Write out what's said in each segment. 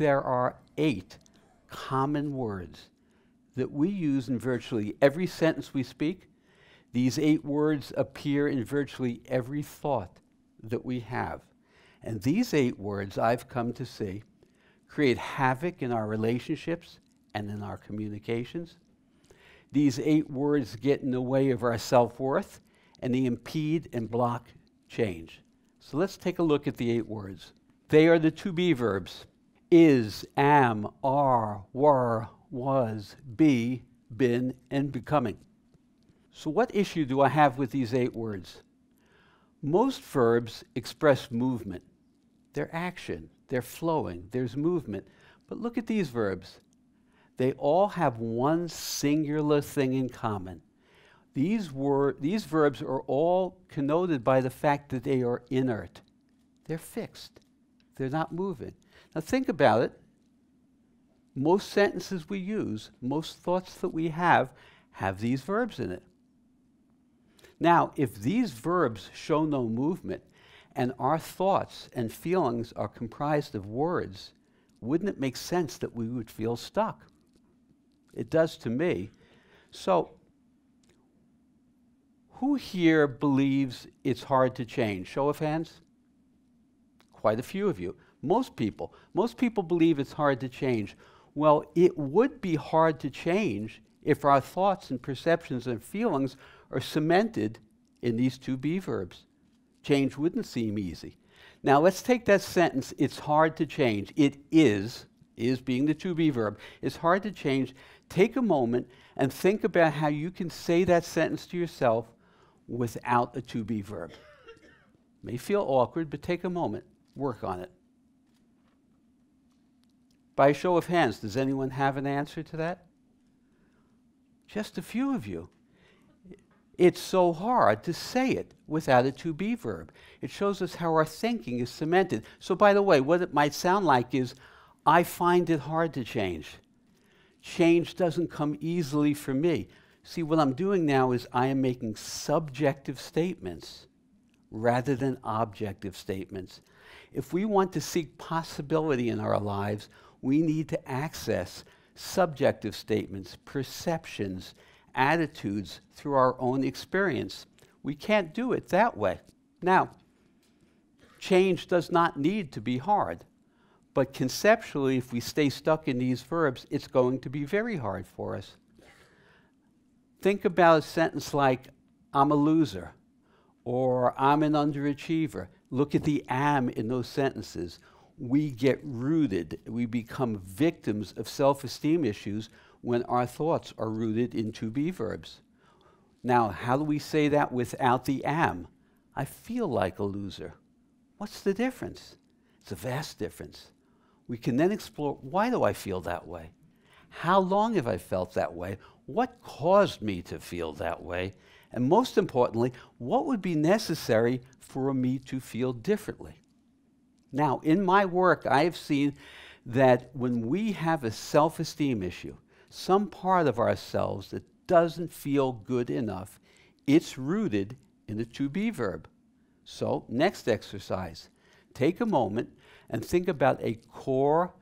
there are 8 common words that we use in virtually every sentence we speak. These 8 words appear in virtually every thought that we have. And these 8 words, I've come to see, create havoc in our relationships and in our communications. These 8 words get in the way of our self-worth, and they impede and block change. So let's take a look at the 8 words. They are the to be verbs: is, am, are, were, was, be, been, and becoming. So what issue do I have with these 8 words? Most verbs express movement. They're action, they're flowing, there's movement. But look at these verbs. They all have one singular thing in common. These verbs are all connoted by the fact that they are inert. They're fixed. They're not moving. Now think about it. Most sentences we use, most thoughts that we have these verbs in it. Now, if these verbs show no movement, and our thoughts and feelings are comprised of words, wouldn't it make sense that we would feel stuck? It does to me. So, who here believes it's hard to change? Show of hands. Quite a few of you. Most people believe it's hard to change. Well, it would be hard to change if our thoughts and perceptions and feelings are cemented in these to be verbs. Change wouldn't seem easy. Now let's take that sentence, it's hard to change. It is being the to be verb, it's hard to change. Take a moment and think about how you can say that sentence to yourself without a to be verb. It may feel awkward, but take a moment, work on it. By a show of hands, does anyone have an answer to that? Just a few of you. It's so hard to say it without a to be verb. It shows us how our thinking is cemented. So by the way, what it might sound like is, I find it hard to change. Change doesn't come easily for me. See, what I'm doing now is I am making subjective statements rather than objective statements. If we want to seek possibility in our lives, we need to access subjective statements, perceptions, attitudes through our own experience. We can't do it that way. Now, change does not need to be hard, but conceptually, if we stay stuck in these verbs, it's going to be very hard for us. Think about a sentence like, I'm a loser, or I'm an underachiever. Look at the am in those sentences. We get rooted, we become victims of self-esteem issues when our thoughts are rooted in to be verbs. Now, how do we say that without the am? I feel like a loser. What's the difference? It's a vast difference. We can then explore, why do I feel that way? How long have I felt that way? What caused me to feel that way? And most importantly, what would be necessary for me to feel differently? Now, in my work, I have seen that when we have a self-esteem issue, some part of ourselves that doesn't feel good enough, it's rooted in the to be verb. So, next exercise, take a moment and think about a core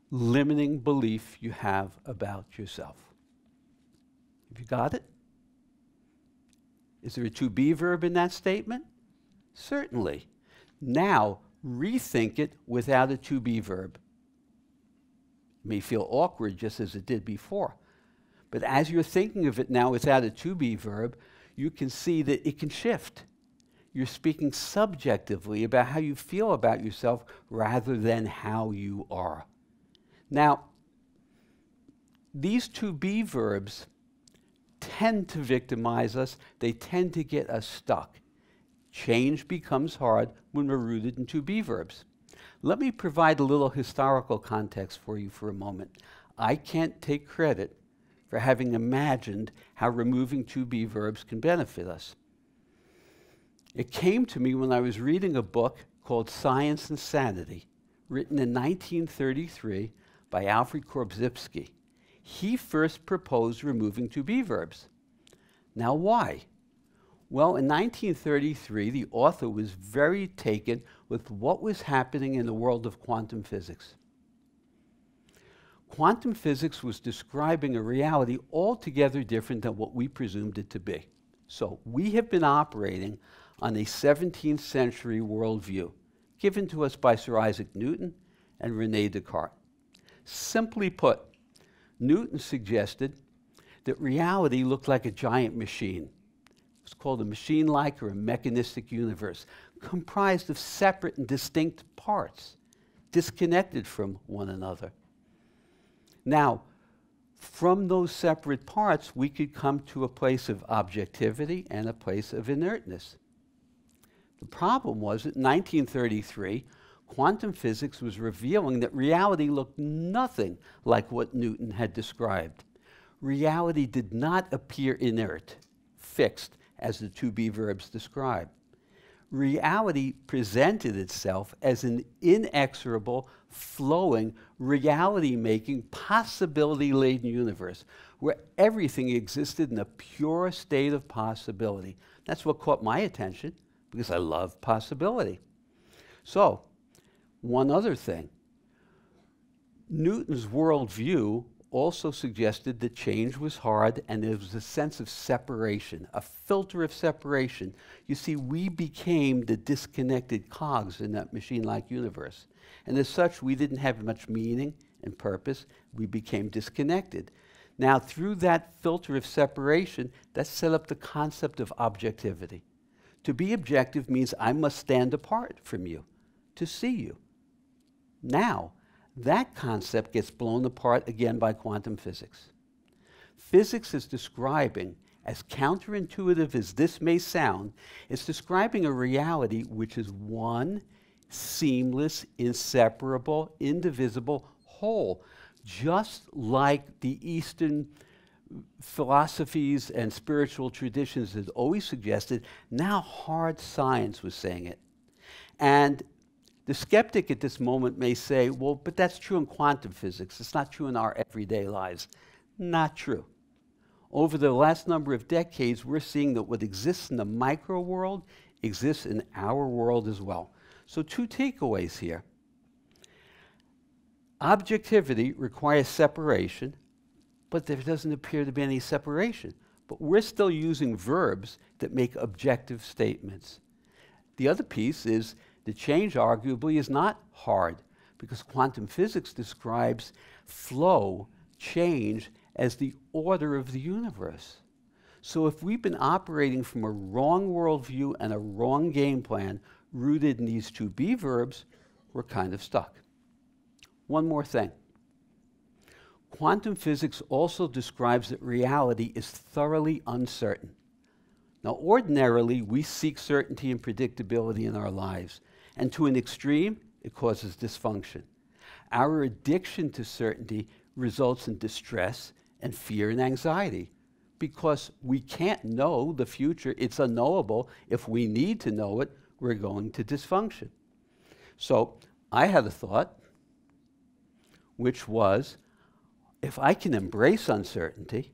limiting belief you have about yourself. Have you got it? Is there a to be verb in that statement? Certainly. Now, rethink it without a to be verb. It may feel awkward just as it did before. But as you're thinking of it now without a to be verb, you can see that it can shift. You're speaking subjectively about how you feel about yourself rather than how you are. Now, these to be verbs tend to victimize us. They tend to get us stuck. Change becomes hard when we're rooted in to be verbs. Let me provide a little historical context for you for a moment. I can't take credit for having imagined how removing to be verbs can benefit us. It came to me when I was reading a book called Science and Sanity, written in 1933 by Alfred Korzybski. He first proposed removing to be verbs. Now why? Well, in 1933, the author was very taken with what was happening in the world of quantum physics. Quantum physics was describing a reality altogether different than what we presumed it to be. So we have been operating on a 17th century worldview given to us by Sir Isaac Newton and René Descartes. Simply put, Newton suggested that reality looked like a giant machine. It's called a machine-like or a mechanistic universe, comprised of separate and distinct parts, disconnected from one another. Now, from those separate parts, we could come to a place of objectivity and a place of inertness. The problem was that in 1933, quantum physics was revealing that reality looked nothing like what Newton had described. Reality did not appear inert, fixed, as the to-be verbs describe. Reality presented itself as an inexorable, flowing, reality-making, possibility-laden universe where everything existed in a pure state of possibility. That's what caught my attention because I love possibility. So, one other thing. Newton's worldview also suggested that change was hard and there was a sense of separation, a filter of separation. You see, we became the disconnected cogs in that machine-like universe. And as such, we didn't have much meaning and purpose. We became disconnected. Now, through that filter of separation, that set up the concept of objectivity. To be objective means I must stand apart from you to see you. Now, that concept gets blown apart again by quantum physics. Physics is describing, as counterintuitive as this may sound, it's describing a reality which is one, seamless, inseparable, indivisible whole, just like the Eastern philosophies and spiritual traditions had always suggested. Now hard science was saying it. And the skeptic at this moment may say, well, but that's true in quantum physics. It's not true in our everyday lives. Not true. Over the last number of decades, we're seeing that what exists in the micro world exists in our world as well. So 2 takeaways here. Objectivity requires separation, but there doesn't appear to be any separation. But we're still using verbs that make objective statements. The other piece is the change arguably is not hard because quantum physics describes flow, change, as the order of the universe. So if we've been operating from a wrong worldview and a wrong game plan rooted in these to-be verbs, we're kind of stuck. One more thing. Quantum physics also describes that reality is thoroughly uncertain. Now, ordinarily, we seek certainty and predictability in our lives, and to an extreme, it causes dysfunction. Our addiction to certainty results in distress and fear and anxiety because we can't know the future. It's unknowable. If we need to know it, we're going to dysfunction. So I had a thought, which was, if I can embrace uncertainty,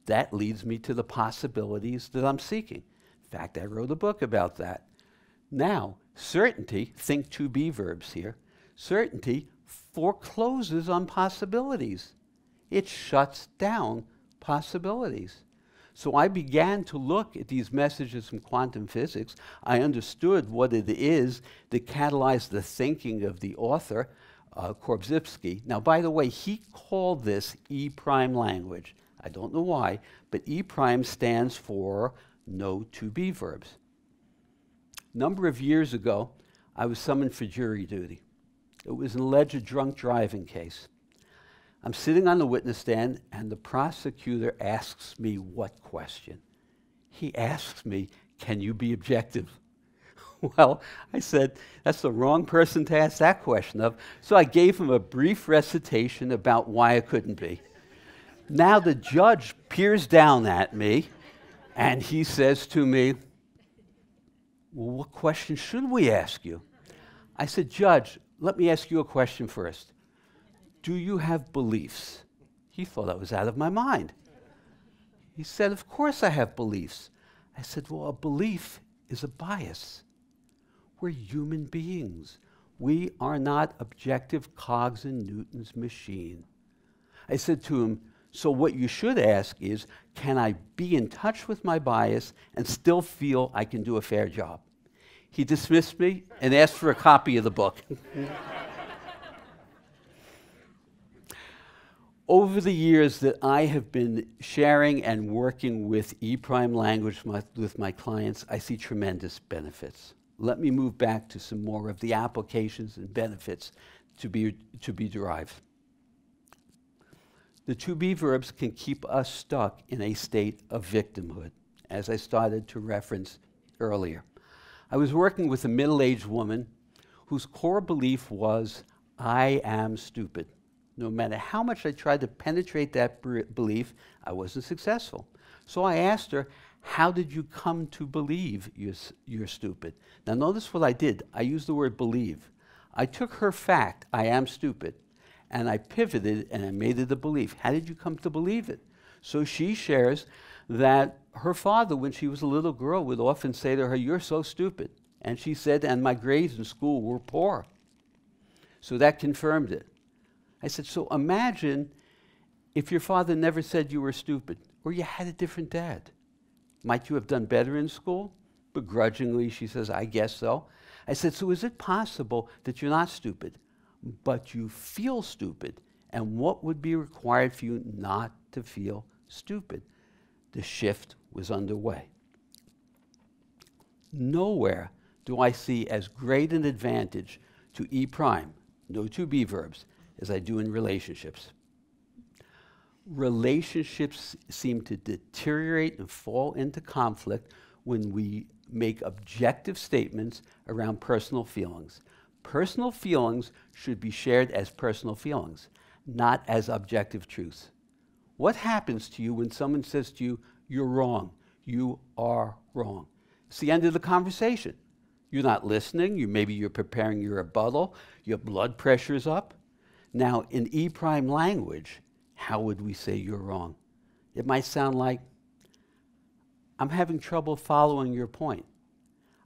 that leads me to the possibilities that I'm seeking. In fact, I wrote a book about that. Now, certainty, think to-be verbs here, certainty forecloses on possibilities. It shuts down possibilities. So I began to look at these messages from quantum physics. I understood what it is that catalyzed the thinking of the author, Korzybski. Now, by the way, he called this E-prime language. I don't know why, but E-prime stands for no to-be verbs. A number of years ago, I was summoned for jury duty. It was an alleged drunk driving case. I'm sitting on the witness stand, and the prosecutor asks me what question? He asks me, can you be objective? Well, I said, that's the wrong person to ask that question of. So I gave him a brief recitation about why I couldn't be. Now the judge peers down at me, and he says to me, well, what question should we ask you? I said, Judge, let me ask you a question first. Do you have beliefs? He thought I was out of my mind. He said, of course I have beliefs. I said, well, a belief is a bias. We're human beings. We are not objective cogs in Newton's machine. I said to him, so what you should ask is, can I be in touch with my bias and still feel I can do a fair job? He dismissed me and asked for a copy of the book. Over the years that I have been sharing and working with E-Prime language with my clients, I see tremendous benefits. Let me move back to some more of the applications and benefits to be derived. The to-be verbs can keep us stuck in a state of victimhood, as I started to reference earlier. I was working with a middle-aged woman whose core belief was, I am stupid. No matter how much I tried to penetrate that belief, I wasn't successful. So I asked her, how did you come to believe you're stupid? Now notice what I did. I used the word believe. I took her fact, I am stupid, and I pivoted and I made it a belief. How did you come to believe it? So she shares that her father, when she was a little girl, would often say to her, you're so stupid. And she said, and my grades in school were poor. So that confirmed it. I said, so imagine if your father never said you were stupid, or you had a different dad. Might you have done better in school? Begrudgingly, she says, I guess so. I said, so is it possible that you're not stupid, but you feel stupid? And what would be required for you not to feel stupid? The shift was underway. Nowhere do I see as great an advantage to E-prime, no to-be verbs, as I do in relationships. Relationships seem to deteriorate and fall into conflict when we make objective statements around personal feelings. Personal feelings should be shared as personal feelings, not as objective truths. What happens to you when someone says to you, you're wrong, you are wrong? It's the end of the conversation. You're not listening, maybe you're preparing your rebuttal, your blood pressure is up. Now, in E-prime language, how would we say you're wrong? It might sound like, I'm having trouble following your point.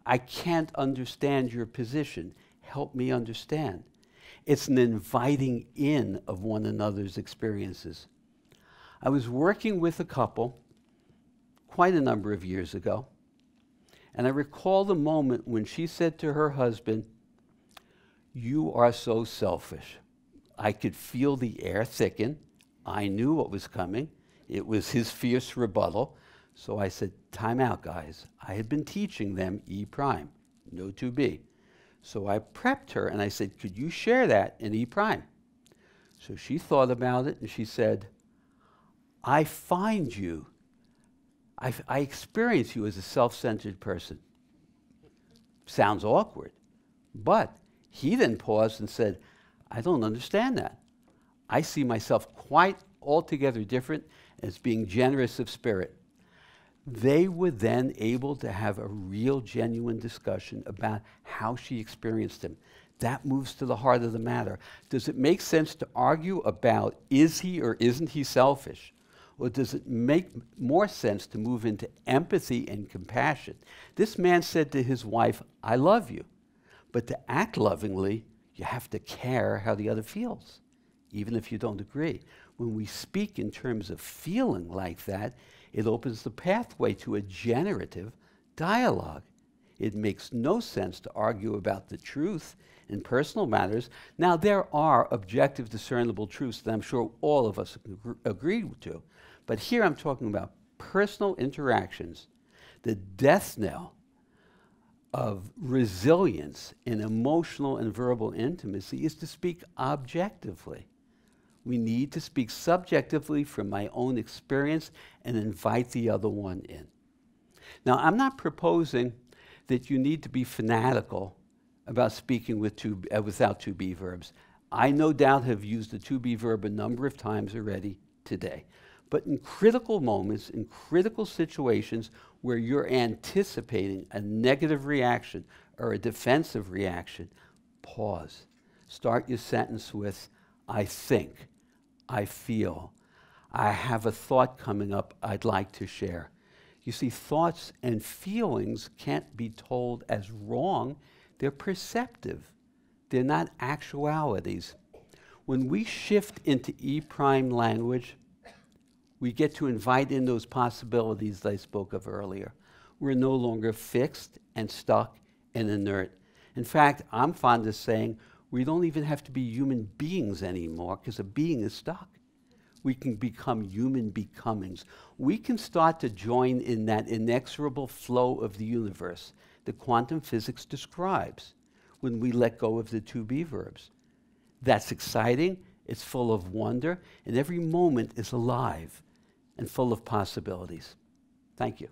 I can't understand your position. Help me understand. It's an inviting in of one another's experiences. I was working with a couple quite a number of years ago, and I recall the moment when she said to her husband, you are so selfish. I could feel the air thicken. I knew what was coming. It was his fierce rebuttal. So I said, time out, guys. I had been teaching them E-prime, no to-be. So I prepped her and I said, could you share that in E-prime? So she thought about it and she said, I find you, I experience you as a self-centered person. Sounds awkward. But he then paused and said, I don't understand that. I see myself quite altogether different as being generous of spirit. They were then able to have a real, genuine discussion about how she experienced him. That moves to the heart of the matter. Does it make sense to argue about is he or isn't he selfish? Or does it make more sense to move into empathy and compassion? This man said to his wife, I love you. But to act lovingly, you have to care how the other feels, even if you don't agree. When we speak in terms of feeling like that, it opens the pathway to a generative dialogue. It makes no sense to argue about the truth in personal matters. Now, there are objective, discernible truths that I'm sure all of us agree to. But here I'm talking about personal interactions. The death knell of resilience in emotional and verbal intimacy is to speak objectively. We need to speak subjectively from my own experience and invite the other one in. Now, I'm not proposing that you need to be fanatical about speaking without to-be verbs. I no doubt have used the to-be verb a number of times already today. But in critical moments, in critical situations where you're anticipating a negative reaction or a defensive reaction, pause. Start your sentence with, I think, I feel, I have a thought coming up I'd like to share. You see, thoughts and feelings can't be told as wrong. They're perceptive. They're not actualities. When we shift into E-prime language, we get to invite in those possibilities that I spoke of earlier. We're no longer fixed and stuck and inert. In fact, I'm fond of saying we don't even have to be human beings anymore because a being is stuck. We can become human becomings. We can start to join in that inexorable flow of the universe that quantum physics describes when we let go of the to-be verbs. That's exciting, it's full of wonder, and every moment is alive and full of possibilities. Thank you.